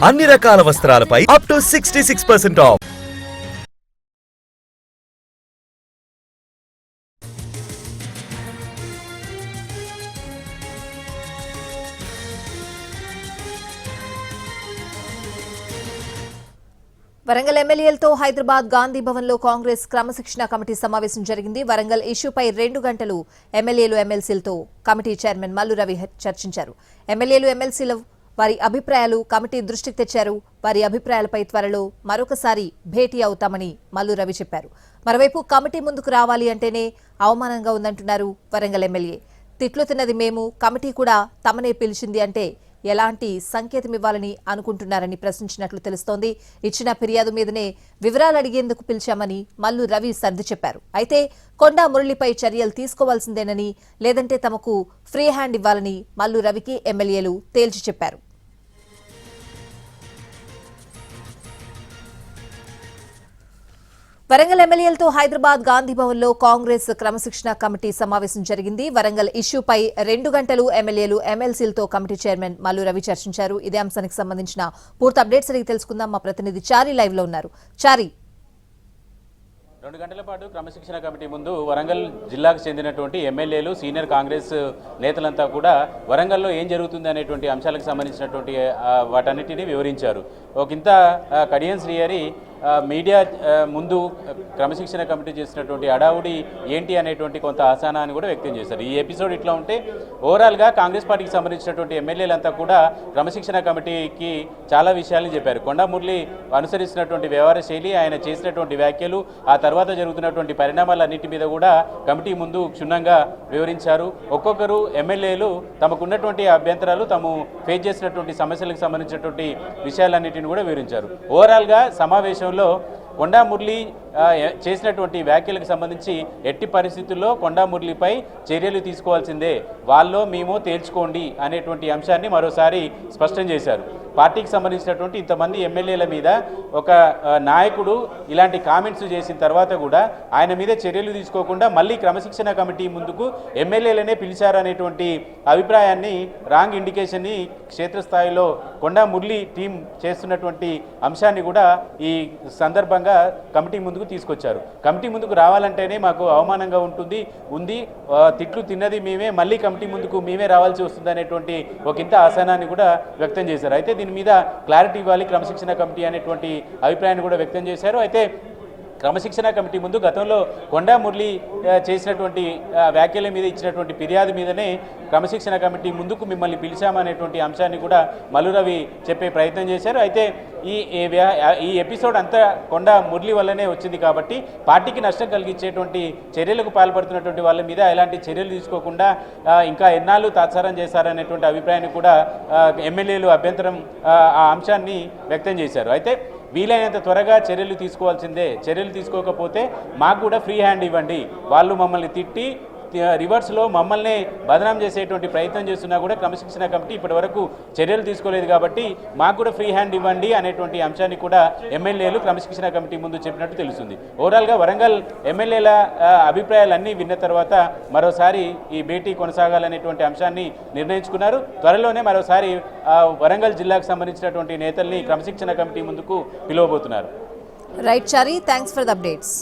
అన్ని రకాల వస్త్రాలపై up to 66% of. Warangal ఎమ్మెల్యేలతో హైదరాబాద్ గాంధీ భవన్ లో కాంగ్రెస్ క్రమశిక్షణ కమిటీ సమావేశం జరిగింది. వరంగల్ ఇష్యూపై 2 గంటలు ఎమ్మెల్యేలు ఎమ్మెల్సీలతో కమిటీ చైర్మన్ మల్లు రవి చర్చించారు. ఎమ్మెల్యేలు ఎమ్మెల్సీలు వారి అభిప్రాయాలు కమిటీ దృష్టికి తెచ్చారు. వారి అభిప్రాయాలపై త్వరలో మరొకసారి భేటీ అవుతామని మల్లు రవి చెప్పారు. మరోవైపు కమిటీ ముందుకు రావాలి అంటేనే అవమానంగా ఉందంటున్నారు వరంగల్ ఎమ్మెల్యే. తిట్లు తిన్నది మేము, కమిటీ కూడా తమనే పిలిచింది అంటే ఎలాంటి సంకేతం ఇవ్వాలని అనుకుంటున్నారని ప్రశ్నించినట్లు తెలుస్తోంది. ఇచ్చిన ఫిర్యాదు మీదనే వివరాలు అడిగేందుకు పిలిచామని మల్లు రవి సర్ది చెప్పారు. అయితే కొండా మురళిపై చర్యలు తీసుకోవాల్సిందేనని, లేదంటే తమకు ఫ్రీ హ్యాండ్ ఇవ్వాలని మల్లు రవికి ఎమ్మెల్యేలు తేల్చి చెప్పారు. వరంగల్ ఎమ్మెల్యేలతో హైదరాబాద్ గాంధీ భవన్ లో కాంగ్రెస్ క్రమశిక్షణ కమిటీ సమావేశం జరిగింది. వరంగల్ ఇష్యూపై 2 గంటలు ఎమ్మెల్యేలు ఎమ్మెల్సీలతో కమిటీ చైర్మన్ మల్లు రవి చర్చించారు. ఇదే అంశానికి సంబంధించిన పూర్తి అప్డేట్స్ అడిగి తెలుసుకుందాం. మా ప్రతినిధి చారి లైవ్ లో ఉన్నారు. చారి, 2 గంటల పాటు క్రమశిక్షణ కమిటీ ముందు వరంగల్ జిల్లాకు చెందినటువంటి ఎమ్మెల్యేలు, సీనియర్ కాంగ్రెస్ నేతలంతా కూడా వరంగల్లో ఏం జరుగుతుంది అనేటువంటి అంశాలకు సంబంధించినటువంటి వాటన్నిటిని వివరించారు. ఒకంత కడియం శ్రీహరి మీడియా ముందు క్రమశిక్షణ కమిటీ చేసినటువంటి అడావుడి ఏంటి అనేటువంటి కొంత అసహనాన్ని కూడా వ్యక్తం చేశారు. ఈ ఎపిసోడ్ ఇట్లా ఉంటే ఓవరాల్గా కాంగ్రెస్ పార్టీకి సంబంధించినటువంటి ఎమ్మెల్యేలంతా కూడా క్రమశిక్షణ కమిటీకి చాలా విషయాలు చెప్పారు. కొండా మురళి అనుసరిస్తున్నటువంటి వ్యవహార శైలి, ఆయన చేసినటువంటి వ్యాఖ్యలు, ఆ తర్వాత జరుగుతున్నటువంటి పరిణామాలన్నింటి మీద కూడా కమిటీ ముందు క్షుణ్ణంగా వివరించారు. ఒక్కొక్కరు ఎమ్మెల్యేలు తమకున్నటువంటి అభ్యంతరాలు, తాము ఫేస్ చేసినటువంటి సమస్యలకు సంబంధించినటువంటి విషయాలన్నింటినీ కూడా వివరించారు. ఓవరాల్గా సమావేశంలో కొండా మురళి చేసినటువంటి వ్యాఖ్యలకు సంబంధించి ఎట్టి పరిస్థితుల్లో కొండా మురళిపై చర్యలు తీసుకోవాల్సిందే, వాళ్ళలో మేము తేల్చుకోండి అనేటువంటి అంశాన్ని మరోసారి స్పష్టం చేశారు. పార్టీకి సంబంధించినటువంటి ఇంతమంది ఎమ్మెల్యేల మీద ఒక నాయకుడు ఇలాంటి కామెంట్స్ చేసిన తర్వాత కూడా ఆయన మీద చర్యలు తీసుకోకుండా మళ్ళీ క్రమశిక్షణ కమిటీ ముందుకు ఎమ్మెల్యేలనే పిలిచారనేటువంటి అభిప్రాయాన్ని, రాంగ్ ఇండికేషన్ని క్షేత్రస్థాయిలో కొండా మురళి టీం చేస్తున్నటువంటి అంశాన్ని కూడా ఈ సందర్భంగా కమిటీ ముందుకు తీసుకొచ్చారు. కమిటీ ముందుకు రావాలంటేనే మాకు అవమానంగా ఉంది, తిట్లు తిన్నది మేమే, మళ్ళీ కమిటీ ముందుకు మేమే రావాల్సి వస్తుంది అనేటువంటి ఒకంత అసహనాన్ని కూడా వ్యక్తం చేశారు. అయితే దీని మీద క్లారిటీ ఇవ్వాలి క్రమశిక్షణ కమిటీ అనేటువంటి అభిప్రాయాన్ని కూడా వ్యక్తం చేశారు. అయితే క్రమశిక్షణ కమిటీ ముందు గతంలో కొండా మురళి చేసినటువంటి వ్యాఖ్యల మీద ఇచ్చినటువంటి ఫిర్యాదు మీదనే క్రమశిక్షణ కమిటీ ముందుకు మిమ్మల్ని పిలిచామనేటువంటి అంశాన్ని కూడా మల్లు రవి చెప్పే ప్రయత్నం చేశారు. అయితే ఈ ఎపిసోడ్ అంతా కొండా మురళి వల్లనే వచ్చింది కాబట్టి పార్టీకి నష్టం కలిగించేటువంటి చర్యలకు పాల్పడుతున్నటువంటి వాళ్ళ మీద ఎలాంటి చర్యలు తీసుకోకుండా ఇంకా ఎన్నాళ్ళు తాత్సారం చేశారనేటువంటి అభిప్రాయాన్ని కూడా ఎమ్మెల్యేలు అభ్యంతరం ఆ అంశాన్ని వ్యక్తం చేశారు. అయితే వీలైనంత త్వరగా చర్యలు తీసుకోవాల్సిందే, చర్యలు తీసుకోకపోతే మాకు కూడా ఫ్రీ హ్యాండ్ ఇవ్వండి, వాళ్ళు మమ్మల్ని తిట్టి రివర్స్లో మమ్మల్ని బదనాం చేసేటువంటి ప్రయత్నం చేస్తున్నా కూడా క్రమశిక్షణ కమిటీ ఇప్పటి వరకు చర్యలు తీసుకోలేదు కాబట్టి మాకు కూడా ఫ్రీ హ్యాండ్ ఇవ్వండి అనేటువంటి అంశాన్ని కూడా ఎమ్మెల్యేలు క్రమశిక్షణ కమిటీ ముందు చెప్పినట్టు తెలుస్తుంది. ఓవరాల్గా వరంగల్ ఎమ్మెల్యేల అభిప్రాయాలన్నీ విన్న తర్వాత మరోసారి ఈ భేటీ కొనసాగాలనేటువంటి అంశాన్ని నిర్ణయించుకున్నారు. త్వరలోనే మరోసారి వరంగల్ జిల్లాకు సంబంధించినటువంటి నేతల్ని క్రమశిక్షణ కమిటీ ముందుకు పిలువబోతున్నారు. Right Chari, thanks for the updates.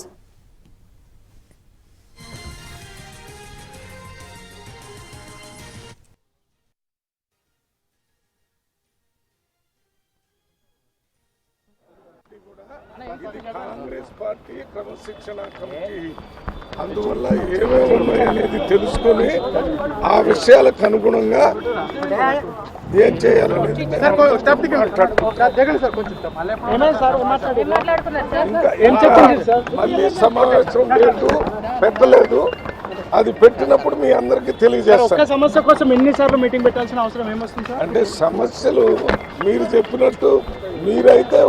Congress party క్రమశిక్షణ కమిటీ అందువల్ల ఏమేమి ఉన్నాయనేది తెలుసుకొని ఆ విషయాలకు అనుగుణంగా ఏం చేయాలనేది ఇంకా మళ్ళీ సమావేశం లేదు, పెట్టలేదు. అది పెట్టినప్పుడు మీ అందరికీ తెలియజేస్తాను. సమస్య కోసం ఎన్నిసార్లు మీటింగ్ పెట్టాల్సిన అవసరం ఏమొస్తుంది సార్? అంటే సమస్యలు మీరు చెప్పినట్టు మీరైతే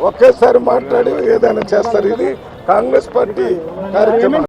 ఒకేసారి మాట్లాడి ఏదైనా చేస్తారు. ఇది కాంగ్రెస్ పార్టీ కార్యక్రమం.